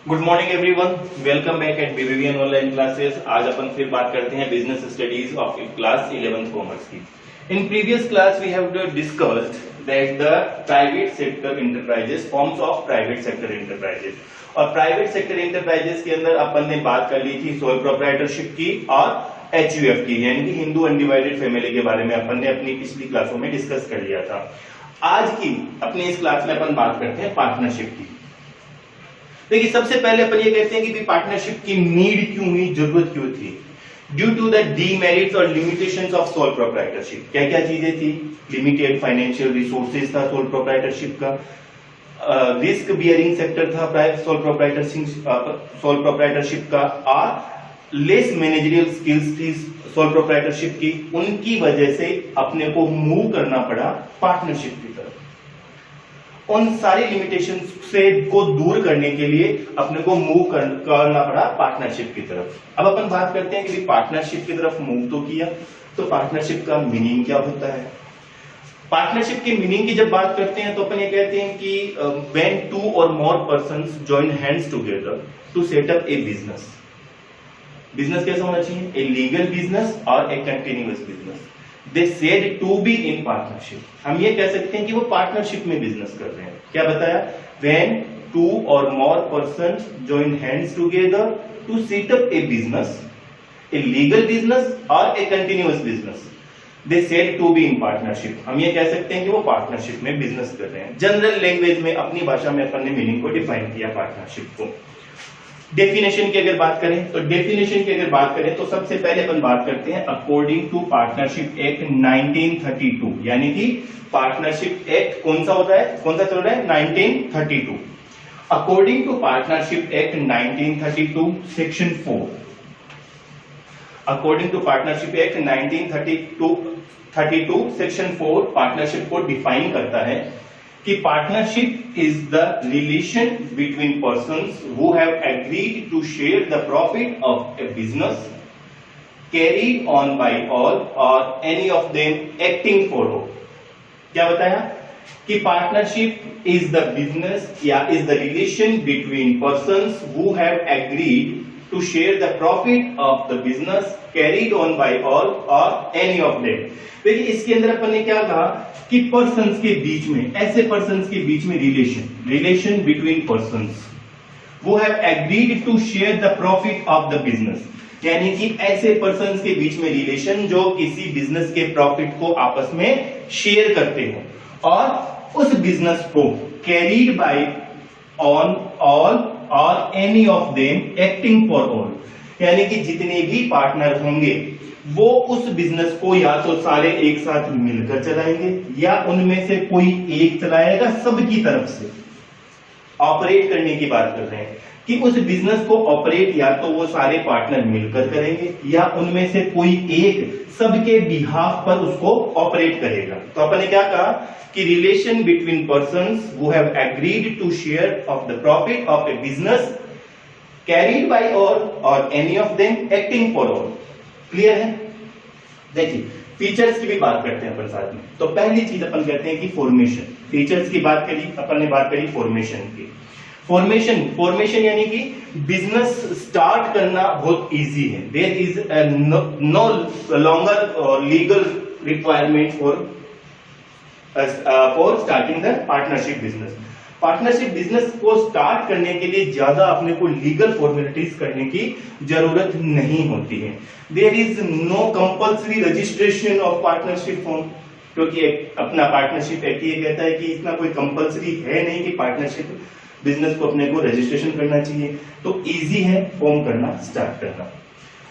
Good morning everyone, welcome back at BBVN online classes. आज अपन फिर बात करते हैं business studies of class 11th commerce की। In previous class we have discussed that the private sector enterprises, forms of private sector enterprises. और private sector enterprises के अंदर अपन ने बात कर ली थी सोल प्रोप्राइटरशिप की और एचयूएफ की, यानी कि हिंदू अनडिवाइडेड फैमिली के बारे में अपन ने अपनी पिछली क्लासों में डिस्कस कर लिया था। आज की अपनी इस क्लास में अपन बात करते हैं पार्टनरशिप की। देखिए, सबसे पहले अपन ये कहते हैं कि पार्टनरशिप की नीड क्यों हुई, जरूरत क्यों थी? ड्यू टू द डीमेरिट्स और लिमिटेशंस ऑफ सोल प्रोप्राइटरशिप। क्या क्या चीजें थी? लिमिटेड फाइनेंशियल रिसोर्सेज था सोल प्रोप्राइटरशिप का, रिस्क बियरिंग सेक्टर था सोल प्रोप्राइटरशिप का, और लेस मैनेजरियल स्किल्स थी सोल प्रोप्राइटरशिप की। उनकी वजह से अपने को मूव करना पड़ा पार्टनरशिप की तरफ। उन सारी लिमिटेशन से को दूर करने के लिए अपने को मूव करना पड़ा पार्टनरशिप की तरफ। अब अपन बात करते हैं कि पार्टनरशिप की तरफ मूव तो किया, तो पार्टनरशिप का मीनिंग क्या होता है? पार्टनरशिप की मीनिंग की जब बात करते हैं तो अपन ये कहते हैं कि व्हेन टू और more persons join hands together to set up a business. Business कैसा होना चाहिए? ए लीगल बिजनेस और a continuous business. They said to be in partnership. हम ये कह सकते हैं कि वो पार्टनरशिप में बिजनेस कर रहे हैं। क्या बताया? व्हेन टू और more persons join hands together to set up a business, a legal business और a continuous business, they said to be in partnership. हम ये कह सकते हैं कि वो पार्टनरशिप में बिजनेस कर रहे हैं। जनरल लैंग्वेज में, अपनी भाषा में अपन ने मीनिंग को डिफाइन किया पार्टनरशिप को। डेफिनेशन की अगर बात करें तो सबसे पहले अपन बात करते हैं अकॉर्डिंग टू पार्टनरशिप एक्ट 1932, यानी कि पार्टनरशिप एक्ट कौन सा होता है, कौन सा चल रहा है? 1932। According to partnership act 1932 section 4, according to partnership act 1932 section 4 partnership को डिफाइन करता है कि partnership is the relation between persons who have agreed to share the profit of a business carried on by all और any of them acting for all. क्या बताया? कि partnership is the business या is the relation between persons who have agreed to share the profit of the business carried on by all और any of them. देखिए, इसके अंदर अपन ने क्या कहा कि पर्संस के बीच में, ऐसे पर्संस के बीच में रिलेशन बिटवीन पर्संस वो have agreed to share the profit of the business, यानी कि ऐसे पर्संस के बीच में रिलेशन जो किसी बिजनेस के प्रॉफिट को आपस में शेयर करते हो और उस बिजनेस को कैरीड बाय ऑन ऑल और any of them acting for all, यानी कि जितने भी पार्टनर होंगे वो उस बिजनेस को या तो सारे एक साथ मिलकर चलाएंगे या उनमें से कोई एक चलाएगा। सबकी तरफ से ऑपरेट करने की बात कर रहे हैं कि उस बिजनेस को ऑपरेट या तो वो सारे पार्टनर मिलकर करेंगे या उनमें से कोई एक सबके बिहाफ पर उसको ऑपरेट करेगा। तो अपन ने क्या कहा कि relation between persons who have agreed to share of the profit of a business carried by all और any of them acting for all. Clear है? देखिए, फीचर्स की भी बात करते हैं अपन साथ में। तो पहली चीज अपन कहते हैं कि फॉर्मेशन। फीचर्स की बात करी, अपन ने बात करी फॉर्मेशन की। फॉर्मेशन यानी कि बिजनेस स्टार्ट करना बहुत इजी है। There is no longer legal requirement for starting the partnership business. Partnership business को स्टार्ट करने के लिए ज्यादा अपने को लीगल फॉर्मेलिटीज करने की जरूरत नहीं होती है। There is no compulsory registration of partnership form, क्योंकि अपना पार्टनरशिप एक्ट ये कहता है कि इतना कोई कंपल्सरी है नहीं कि पार्टनरशिप बिजनेस को अपने को रजिस्ट्रेशन करना चाहिए। तो इजी है फॉर्म करना, स्टार्ट करना।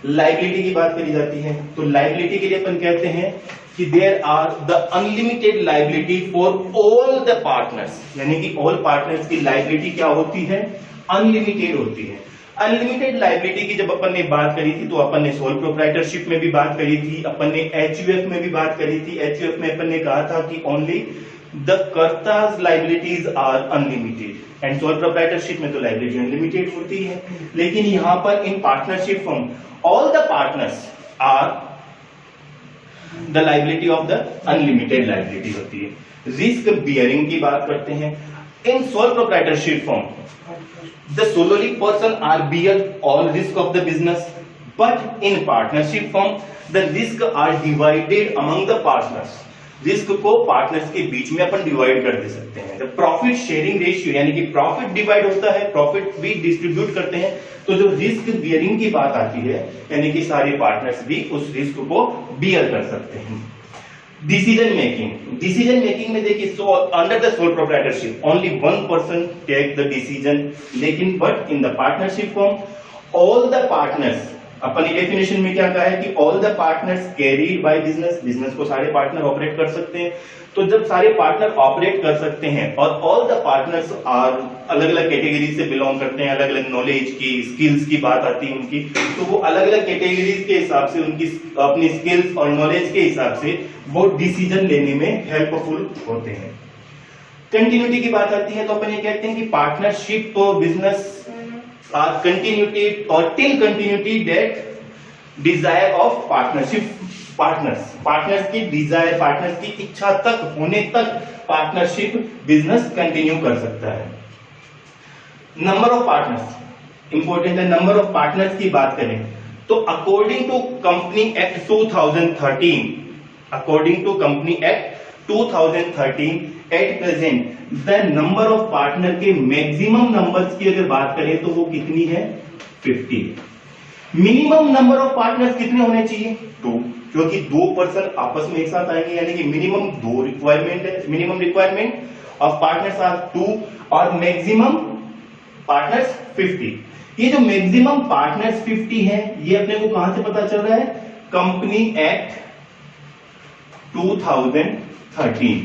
लायबिलिटी की बात करी जाती है, तो लायबिलिटी के लिए अपन कहते हैं कि there are the unlimited liability for all the partners, यानी कि ऑल पार्टनर्स की लायबिलिटी क्या होती है? अनलिमिटेड होती है। अनलिमिटेड लायबिलिटी की जब अपन ने बात करी थी तो अपन ने सोल प्रोप्राइटरशिप में भी बात करी थी, अपन ने एचयूएफ में भी बात करी थी। एचयूएफ में अपन ने कहा था कि only the karta's liabilities are unlimited and sole proprietorship में तो लायबिलिटी अनलिमिटेड होती है। लेकिन यहां पर in partnership form all the partners are the liability of the unlimited liability होती है। रिस्क बियरिंग की बात करते हैं। In sole proprietorship firm, the solely person are bear all risk of the business, but in partnership firm, the risk are divided among the partners. Risk को partners के बीच में अपन डिवाइड कर दे सकते हैं. प्रॉफिट शेयरिंग रेशियो यानी कि profit divide होता है, प्रॉफिट भी डिस्ट्रीब्यूट करते हैं. तो जो रिस्क बियरिंग की बात आती है यानी कि सारे पार्टनर्स भी उस रिस्क को बियर कर सकते हैं. डिसीजन मेकिंग में देखिए, so under the sole proprietorship only one person take the decision, लेकिन but in the partnership form all the partners, अपनी डेफिनेशन में क्या कहा है कि all the partners carried by business को सारे पार्टनर ऑपरेट कर सकते हैं. तो जब सारे पार्टनर ऑपरेट कर सकते हैं और ऑल द पार्टनर्स आर अलग अलग कैटेगरी से बिलोंग करते हैं, अलग अलग नॉलेज की, स्किल्स की बात आती है उनकी, तो वो अलग अलग कैटेगरीज के हिसाब से उनकी अपनी स्किल्स और नॉलेज के हिसाब से वो डिसीजन लेने में हेल्पफुल होते हैं. कंटिन्यूटी की बात आती है तो अपन ये कहते हैं कि पार्टनरशिप तो बिजनेस आर कंटिन्यूटी और till continuity that desire of partnership partners की डिजायर, पार्टनर्स की इच्छा तक होने तक पार्टनरशिप बिजनेस कंटिन्यू कर सकता है. नंबर ऑफ पार्टनर्स इंपॉर्टेंट है. नंबर ऑफ पार्टनर्स की बात करें तो according to company act 2013 at present the number of partner के मैक्सिमम नंबर्स की अगर बात करें तो वो कितनी है? 50. मिनिमम नंबर ऑफ पार्टनर्स कितने होने चाहिए? 2, क्योंकि 2 पर्सन आपस में एक साथ आएंगे यानी कि मिनिमम 2 रिक्वायरमेंट है. Minimum requirement of partners are 2 और मैक्सिमम पार्टनर्स 50. ये जो मैक्सिमम पार्टनर्स 50 है ये अपने को कहां से पता चल रहा है? Company act 2013.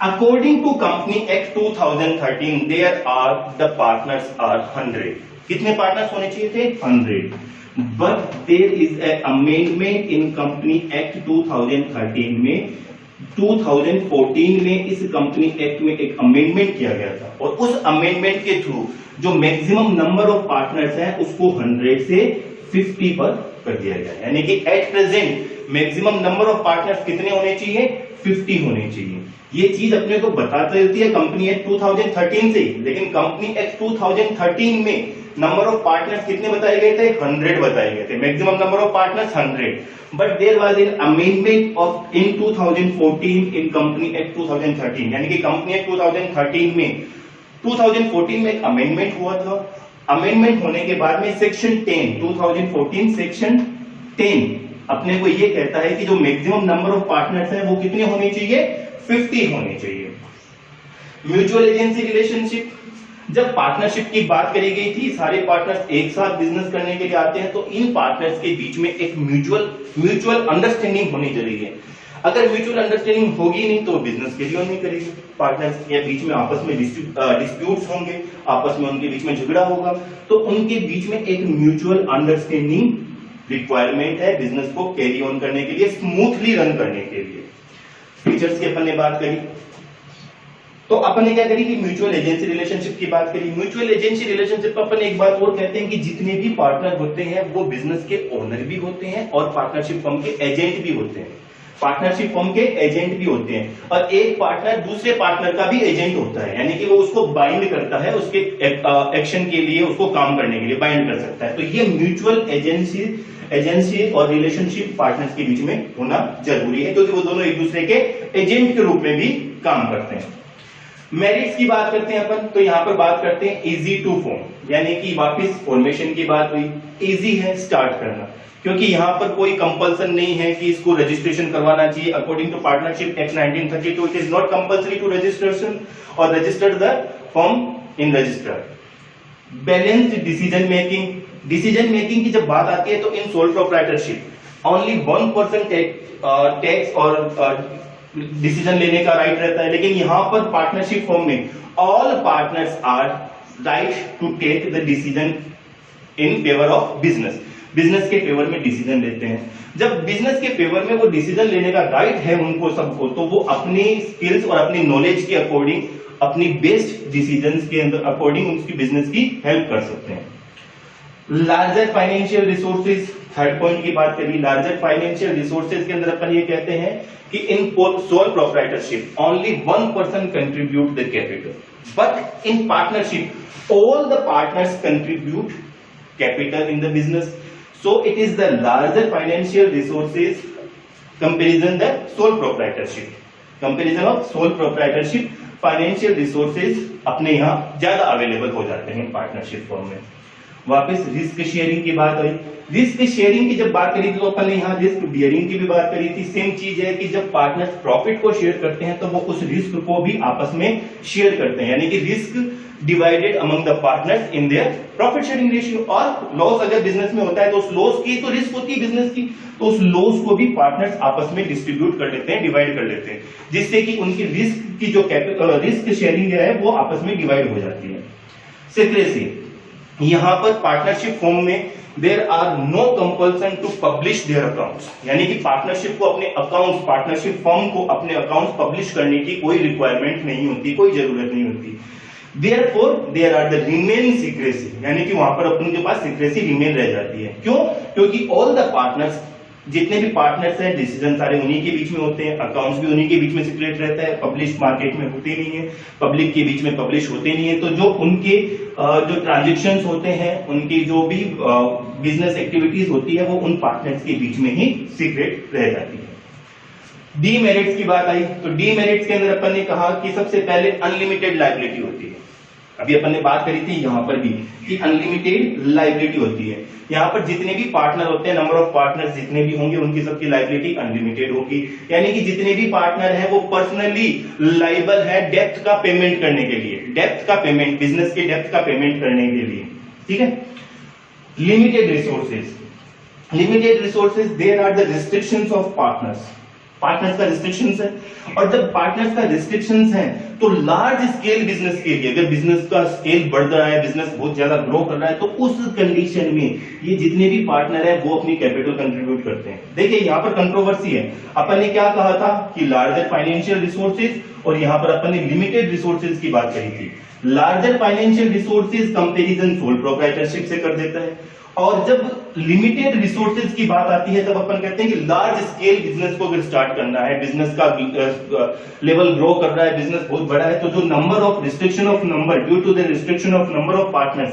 According to Company Act 2013, there are the partners are 100. कितने पार्टनर्स होने चाहिए थे? 100. But there is an amendment in Company Act 2013 में 2014 में इस कंपनी एक्ट में एक अमेंडमेंट किया गया था और उस अमेंडमेंट के थ्रू जो मैक्सिमम नंबर ऑफ पार्टनर्स हैं उसको 100 से 50 पर कर दिया गया. यानी कि at present maximum number of partners कितने होने चाहिए? 50 होने चाहिए. ये चीज अपने को बताती रहती है कंपनी एक्ट 2013 से, लेकिन कंपनी एक्ट 2013 में नंबर ऑफ पार्टनर्स कितने बताए गए थे? 100 बताए गए थे. Maximum number of partners 100. But there was an amendment of in 2014 in company act 2013. यानी कि कंपनी एक्ट 2013 में 2014 में एक अमेंडमेंट हुआ था. अमेंडमेंट होने के बाद में सेक्शन 10 2014 सेक्शन 10 अपने को ये कहता है कि जो मैक्सिमम नंबर ऑफ पार्टनर्स हैं वो कितने होने चाहिए? 50 होने चाहिए. म्यूचुअल एजेंसी रिलेशनशिप, जब पार्टनरशिप की बात करी गई थी, सारे पार्टनर्स एक साथ बिजनेस करने के लिए आते हैं, तो इन पार्टनर्स के बीच में एक म्यूचुअल अंडरस्टैंडिंग होनी जरूरी है. अगर म्यूचुअल अंडरस्टैंडिंग होगी नहीं तो बिजनेस कैरी ऑन नहीं करेगी. पार्टनर्स के बीच में आपस में डिस्प्यूट्स होंगे, आपस में उनके बीच में झगड़ा होगा, तो उनके बीच में एक म्यूचुअल अंडरस्टैंडिंग रिक्वायरमेंट है बिजनेस को कैरी ऑन करने के लिए, स्मूथली रन करने के लिए. फीचर्स की अपन ने बात करी तो अपन ने क्या करी कि म्यूचुअल एजेंसी रिलेशनशिप की बात करी. म्यूचुअल एजेंसी रिलेशनशिप अपन एक बात और कहते हैं कि जितने भी पार्टनर होते हैं वो बिजनेस के ओनर भी होते हैं और पार्टनरशिप फर्म के एजेंट भी होते हैं. पार्टनरशिप फर्म के एजेंट भी होते हैं और एक पार्टनर दूसरे पार्टनर का भी एजेंट होता है, यानी कि वो उसको बाइंड करता है, उसके एक्शन के लिए, उसको काम करने के लिए बाइंड कर सकता है. तो ये म्यूचुअल एजेंसी और रिलेशनशिप पार्टनर्स के बीच में होना जरूरी है क्योंकि वो दोनों एक दूसरे के एजेंट के रूप में भी काम करते हैं. मेरिट्स की बात करते हैं अपन, तो यहां पर बात करते हैं इजी टू फॉर्म, यानी कि वापस फॉर्मेशन की बात हुई. इजी है स्टार्ट करना क्योंकि यहां पर कोई कंपल्सन नहीं है कि इसको रजिस्ट्रेशन करवाना चाहिए. According to partnership act 1932 it is not compulsory to registration or register the firm in register. Balanced decision making की जब बात आती है तो in sole proprietorship only one person takes और डिसीजन लेने का राइट रहता है, लेकिन यहां पर पार्टनरशिप फॉर्म में all partners are right to take the decision in favour of business के फेवर में डिसीजन लेते हैं. जब बिजनेस के फेवर में वो डिसीजन लेने का राइट है उनको सबको, तो वो अपनी स्किल्स और अपनी नॉलेज के अकॉर्डिंग अपनी बेस्ट डिसीजंस के अंदर अकॉर्डिंग उसकी बिजनेस की हेल्प कर सकते हैं. Larger financial resources third point की बात करी, लार्जर फाइनेंशियल रिसोर्सेज के अंदर अपन ये कहते हैं कि in sole proprietorship only one person contribute the capital, but in partnership all the partners contribute capital in the business. So it is the larger financial resources comparison the sole proprietorship. Comparison of sole proprietorship, financial resources अपने यहां ज्यादा available हो जाते हैं partnership form में. वापस risk sharing की बात आई. रिस्क शेयरिंग की जब बात करी तो अपन ने यहाँ रिस्क बियरिंग की भी बात करी थी. सेम चीज है कि जब पार्टनर्स प्रॉफिट को शेयर करते हैं तो वो उस रिस्क को भी आपस में शेयर करते हैं, यानी कि risk divided among the partners in their profit sharing ratio. और लॉस अगर बिजनेस में होता है तो उस लॉस की तो रिस्क होती है बिजनेस की, तो उस लॉस को भी पार्टनर्स आपस में डिस्ट्रीब्यूट कर लेते हैं, डिवाइड कर लेते हैं, जिससे कि उनकी रिस्क की जो रिस्क शेयरिंग है वो आपस में डिवाइड हो जाती है. सीक्रेसी, यहां पर पार्टनरशिप फॉर्म में there are no compulsion to publish their accounts, यानी कि पार्टनरशिप को अपने अकाउंट्स, पार्टनरशिप फॉर्म को अपने अकाउंट्स पब्लिश करने की कोई रिक्वायरमेंट नहीं होती, कोई जरूरत नहीं होती. Therefore, there are the remain secrecy, यानी कि वहां पर अपन के पास secrecy remain रह जाती है. क्यों? क्योंकि all the partners, जितने भी पार्टनर्स हैं, डिसीजन सारे उन्हीं के बीच में होते हैं, अकाउंट्स भी उन्हीं के बीच में सीक्रेट रहता है, पब्लिश मार्केट में होते नहीं है, पब्लिक के बीच में पब्लिश होते नहीं है. तो जो उनके जो ट्रांजेक्शंस होते हैं, उनकी जो भी बिजनेस एक्टिविटीज होती है वो उन पार्टनर्स के बीच में ही सीक्रेट रह जाती है. डीमेरिट्स की बात आई तो डीमेरिट्स के अंदर अपन ने कहा कि सबसे पहले अनलिमिटेड लायबिलिटी होती है. अभी अपन ने बात करी थी यहां पर भी कि अनलिमिटेड लायबिलिटी होती है. यहां पर जितने भी पार्टनर होते हैं, नंबर ऑफ पार्टनर्स जितने भी होंगे उनकी सबकी लायबिलिटी अनलिमिटेड होगी, यानी कि जितने भी पार्टनर हैं वो पर्सनली लायबल है डेप्थ का पेमेंट करने के लिए, डेप्थ का पेमेंट, बिजनेस के डेप्थ का पेमेंट करने के लिए. ठीक है. Limited resources, limited resources, there are the restrictions of partners. Partners का रिस्ट्रिक्शंस है, और जब पार्टनर्स का रिस्ट्रिक्शंस है तो लार्ज स्केल बिजनेस के लिए, अगर बिजनेस का स्केल बढ़ रहा है, बिजनेस बहुत ज्यादा ग्रो कर रहा है, तो उस कंडीशन में ये जितने भी पार्टनर है वो अपनी कैपिटल कंट्रीब्यूट करते हैं. देखिए यहां पर कंट्रोवर्सी है. अपन ने क्या कहा था कि लार्जर फाइनेंशियल रिसोर्सेज, और यहां पर अपन ने लिमिटेड रिसोर्सेज की बात करी थी. Larger financial resources comparison sole proprietorship से कर देता है, और जब लिमिटेड रिसोर्सेज की बात आती है तब अपन कहते हैं कि लार्ज स्केल बिजनेस को अगर स्टार्ट करना है, बिजनेस का लेवल ग्रो कर रहा है, बिजनेस बहुत बड़ा है, तो जो number of restriction of number due to the restriction of number of partners,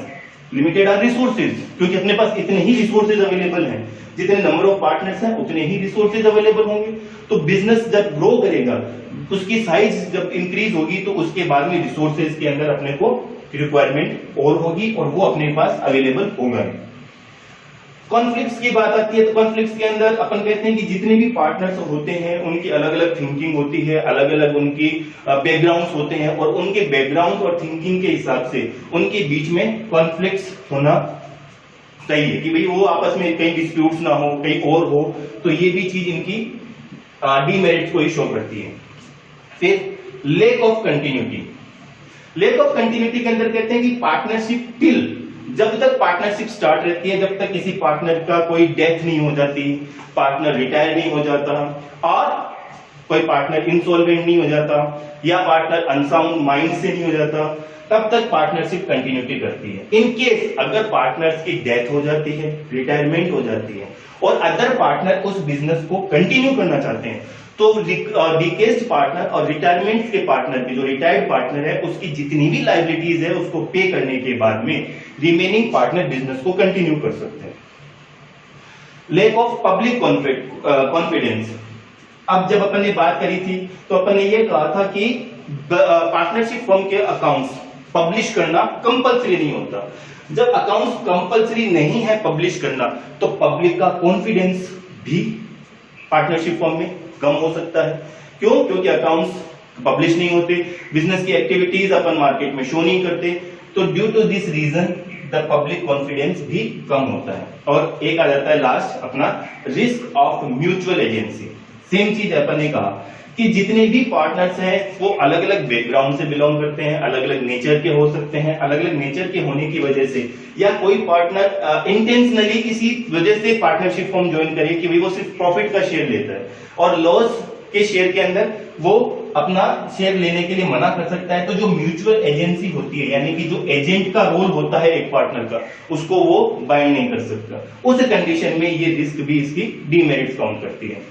limited are resources, क्योंकि अपने पास इतने ही रिसोर्सेज अवेलेबल हैं, जितने नंबर ऑफ पार्टनर्स हैं उतने ही रिसोर्सेज अवेलेबल होंगे. तो बिजनेस जब ग्रो करेगा, उसकी साइज जब इंक्रीज होगी, तो उसके बाद में रिसोर्सेज के अंदर अपने को रिक्वायरमेंट और होगी, और वो अपने पास अवेलेबल होगा. कॉन्फ्लिक्ट्स की बात आती है तो कॉन्फ्लिक्ट्स के अंदर अपन कहते हैं कि जितने भी पार्टनर्स होते हैं उनकी अलग अलग थिंकिंग होती है, अलग अलग उनकी बैकग्राउंड्स होते हैं, और उनके बैकग्राउंड और थिंकिंग के हिसाब से उनके बीच में कॉन्फ्लिक्ट्स होना चाहिए कि भाई वो आपस में कहीं डिस्प्यूट्स ना हो, कहीं और हो. तो ये भी चीज इनकी डीमेरिट्स को ही शो करती है. फिर lack of continuity. Lack of continuity के अंदर कहते हैं कि पार्टनरशिप टिल, जब तक पार्टनरशिप स्टार्ट रहती है, जब तक किसी पार्टनर का कोई डेथ नहीं हो जाती, पार्टनर रिटायर नहीं हो जाता, और कोई पार्टनर इंसॉल्वेंट नहीं हो जाता, या पार्टनर अनसाउंड माइंड से नहीं हो जाता, तब तक पार्टनरशिप कंटिन्यूटी करती है. इन केस अगर पार्टनर्स की डेथ हो जाती है, रिटायरमेंट हो जाती है, और अदर पार्टनर उस बिजनेस को कंटिन्यू करना चाहते हैं, तो डिकेस्ड पार्टनर और रिटायरमेंट के पार्टनर की, जो रिटायर्ड पार्टनर है, उसकी जितनी भी लायबिलिटीज है उसको पे करने के बाद में रिमेनिंग पार्टनर बिजनेस को कंटिन्यू कर सकते हैं. Lack of public confidence. अब जब अपन ने बात करी थी तो अपन ने ये कहा था कि पार्टनरशिप फर्म के अकाउंट्स पब्लिश करना कंपलसरी नहीं होता. जब अकाउंट्स कंपलसरी नहीं है पब्लिश करना, तो पब्लिक का कॉन्फिडेंस भी पार्टनरशिप फर्म में कम हो सकता है. क्यों? क्योंकि अकाउंट्स पब्लिश नहीं होते, बिजनेस की एक्टिविटीज अपन मार्केट में शो नहीं करते, तो due to this reason the public confidence भी कम होता है. और एक आ जाता है लास्ट अपना risk of mutual agency. Same चीज अपन ने कहा कि जितने भी पार्टनर्स हैं वो अलग अलग बैकग्राउंड से बिलोंग करते हैं, अलग अलग नेचर के हो सकते हैं, अलग अलग नेचर के होने की वजह से, या कोई पार्टनर इंटेंशनली किसी वजह से पार्टनरशिप फॉर्म ज्वाइन करे कि भाई वो सिर्फ प्रॉफिट का शेयर लेता है, और लॉस के शेयर के अंदर वो अपना शेयर लेने के लिए मना कर सकता है, तो जो म्यूचुअल एजेंसी होती है यानी कि जो एजेंट का रोल होता है एक पार्टनर का, उसको वो बाइंड नहीं कर सकता। उस कंडीशन में ये रिस्क भी इसकी डीमेरिट्स काउंट करती है।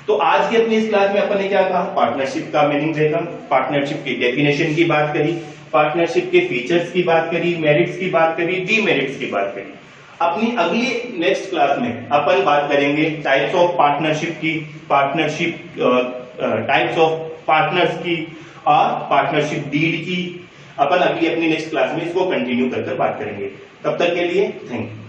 तो आज की अपनी इस क्लास में अपन ने क्या कहा, पार्टनरशिप का मीनिंग देखा, पार्टनरशिप की डेफिनेशन की बात करी, पार्टनरशिप के फीचर्स की बात करी, मेरिट्स की बात करी, डीमेरिट्स की बात करी। अपनी अगली नेक्स्ट क्लास में अपन बात करेंगे टाइप्स ऑफ पार्टनरशिप की, पार्टनरशिप टाइप्स ऑफ पार्टनर्स की और पार्टनरशिप डीड की। अपन अगली अपनी नेक्स्ट क्लास में इसको कंटिन्यू कर बात करेंगे। तब तक के लिए थैंक यू।